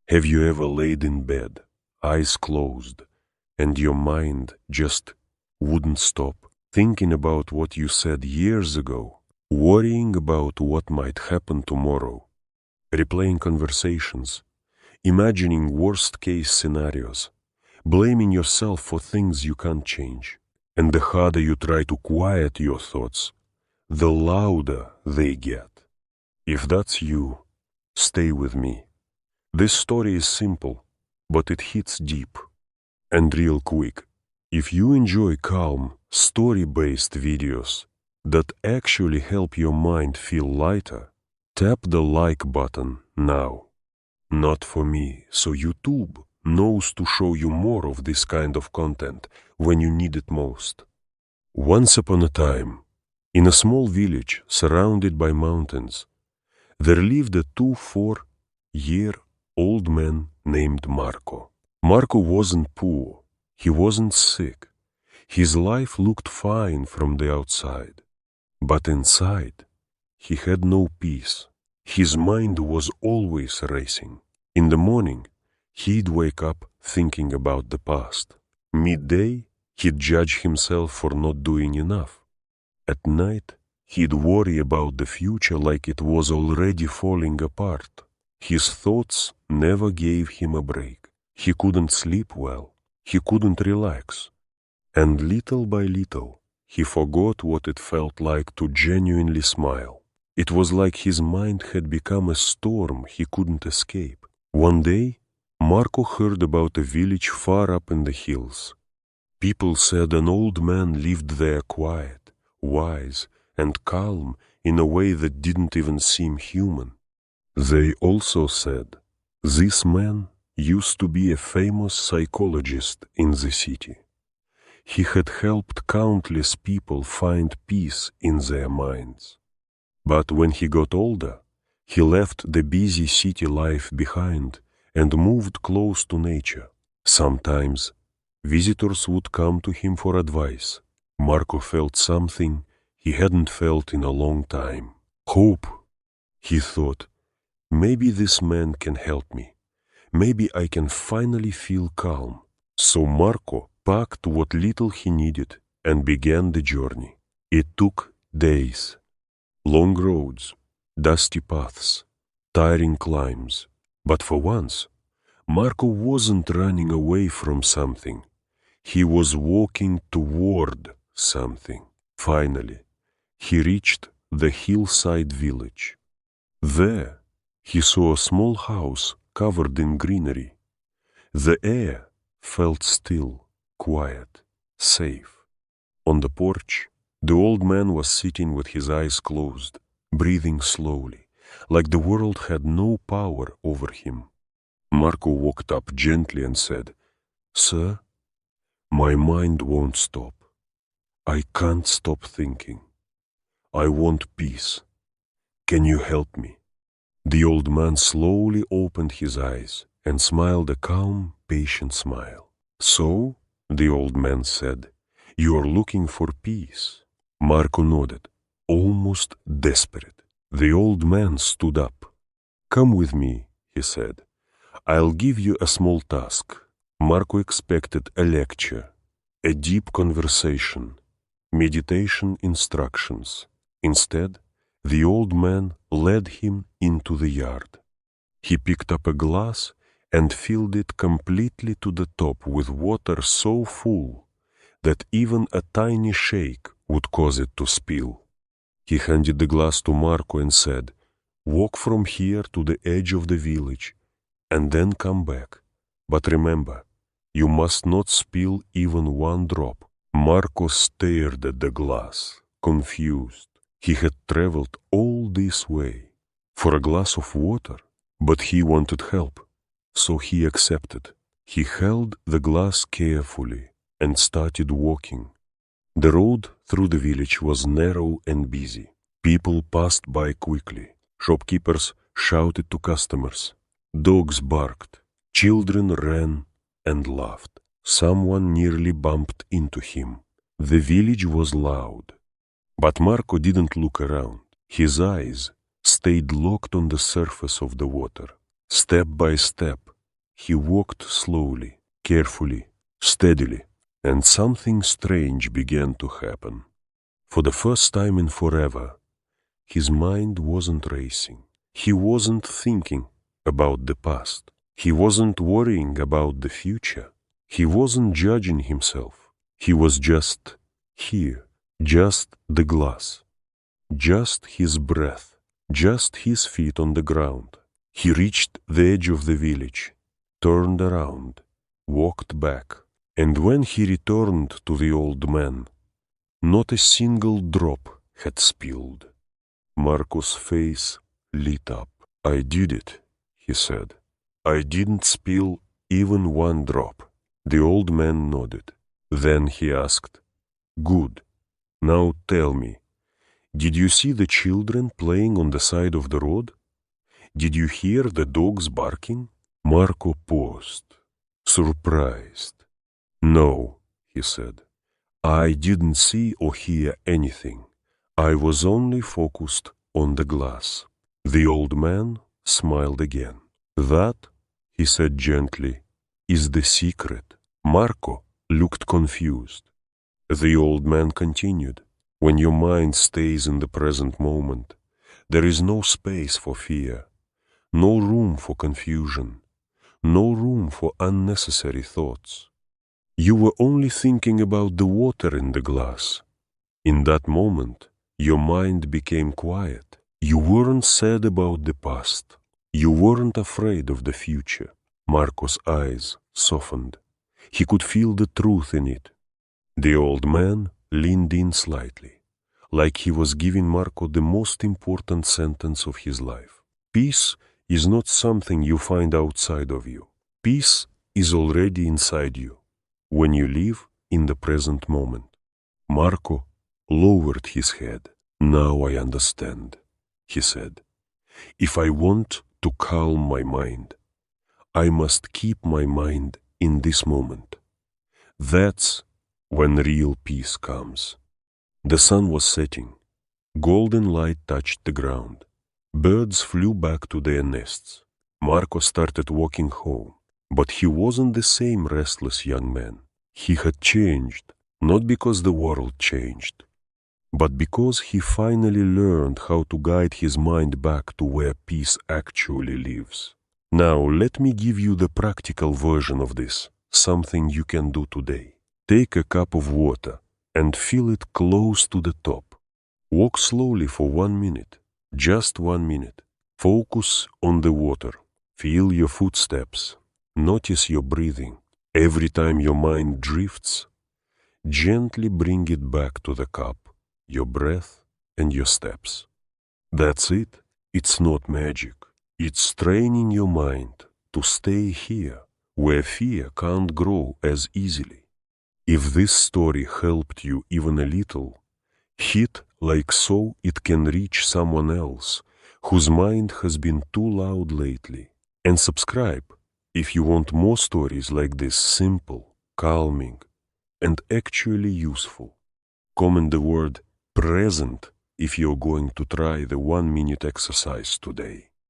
Have you ever laid in bed, eyes closed, and your mind just wouldn't stop, thinking about what you said years ago, worrying about what might happen tomorrow, replaying conversations, imagining worst-case scenarios, blaming yourself for things you can't change? And the harder you try to quiet your thoughts, the louder they get. If that's you, stay with me. This story is simple, but it hits deep. And real quick, if you enjoy calm, story-based videos that actually help your mind feel lighter, tap the like button now. Not for me, so YouTube knows to show you more of this kind of content when you need it most. Once upon a time, in a small village surrounded by mountains, there lived a 24-year-old man named Marco. Marco wasn't poor, he wasn't sick. His life looked fine from the outside. But inside, he had no peace. His mind was always racing. In the morning, he'd wake up thinking about the past. Midday, he'd judge himself for not doing enough. At night, he'd worry about the future like it was already falling apart. His thoughts never gave him a break. He couldn't sleep well. He couldn't relax. And little by little, he forgot what it felt like to genuinely smile. It was like his mind had become a storm he couldn't escape. One day, Marco heard about a village far up in the hills. People said an old man lived there quiet, wise, and calm in a way that didn't even seem human. They also said this man used to be a famous psychologist in the city. He had helped countless people find peace in their minds. But when he got older, he left the busy city life behind and moved close to nature. Sometimes, visitors would come to him for advice. Marco felt something he hadn't felt in a long time. Hope, he thought. Maybe this man can help me. Maybe I can finally feel calm. So Marco packed what little he needed and began the journey. It took days. Long roads, dusty paths, tiring climbs. But for once, Marco wasn't running away from something. He was walking toward something. Finally, he reached the hillside village. There, he saw a small house covered in greenery. The air felt still, quiet, safe. On the porch, the old man was sitting with his eyes closed, breathing slowly, like the world had no power over him. Marco walked up gently and said, "Sir, my mind won't stop. I can't stop thinking. I want peace. Can you help me?" The old man slowly opened his eyes and smiled a calm, patient smile. "So," the old man said, "you are looking for peace?" Marco nodded, almost desperate. The old man stood up. "Come with me," he said. "I'll give you a small task." Marco expected a lecture, a deep conversation, meditation instructions. Instead, the old man led him into the yard. He picked up a glass and filled it completely to the top with water so full that even a tiny shake would cause it to spill. He handed the glass to Marco and said, "Walk from here to the edge of the village and then come back. But remember, you must not spill even one drop." Marco stared at the glass, confused. He had traveled all this way for a glass of water, but he wanted help, so he accepted. He held the glass carefully and started walking. The road through the village was narrow and busy. People passed by quickly. Shopkeepers shouted to customers. Dogs barked. Children ran and laughed. Someone nearly bumped into him. The village was loud. But Marco didn't look around. His eyes stayed locked on the surface of the water. Step by step, He walked slowly, carefully, steadily, and something strange began to happen. For the first time in forever, his mind wasn't racing. He wasn't thinking about the past. He wasn't worrying about the future. He wasn't judging himself. He was just here, just the glass, just his breath, just his feet on the ground. He reached the edge of the village, turned around, walked back, and when he returned to the old man, not a single drop had spilled. Marco's face lit up. "I did it," he said. "I didn't spill even one drop." The old man nodded. Then he asked, "Good. Now tell me, did you see the children playing on the side of the road? Did you hear the dogs barking?" Marco paused, surprised. "No," he said. "I didn't see or hear anything. I was only focused on the glass." The old man smiled again. "That," he said gently, "is the secret." Marco looked confused. The old man continued, "When your mind stays in the present moment, there is no space for fear, no room for confusion, no room for unnecessary thoughts. You were only thinking about the water in the glass. In that moment, your mind became quiet. You weren't sad about the past. You weren't afraid of the future." Marco's eyes softened. He could feel the truth in it. The old man leaned in slightly, like he was giving Marco the most important sentence of his life. Peace is not something you find outside of you. Peace is already inside you, when you live in the present moment. Marco lowered his head. "Now I understand," he said. "If I want to calm my mind, I must keep my mind in this moment. That's when real peace comes." The sun was setting. Golden light touched the ground. Birds flew back to their nests. Marco started walking home, but he wasn't the same restless young man. He had changed, not because the world changed, but because he finally learned how to guide his mind back to where peace actually lives. Now, let me give you the practical version of this, something you can do today. Take a cup of water and fill it close to the top. Walk slowly for 1 minute, just 1 minute. Focus on the water. Feel your footsteps. Notice your breathing. Every time your mind drifts, gently bring it back to the cup, your breath and your steps. That's it. It's not magic. It's training your mind to stay here, where fear can't grow as easily. If this story helped you even a little, hit like so it can reach someone else whose mind has been too loud lately. And subscribe if you want more stories like this, simple, calming, and actually useful. Comment the word present if you're going to try the 1-minute exercise today.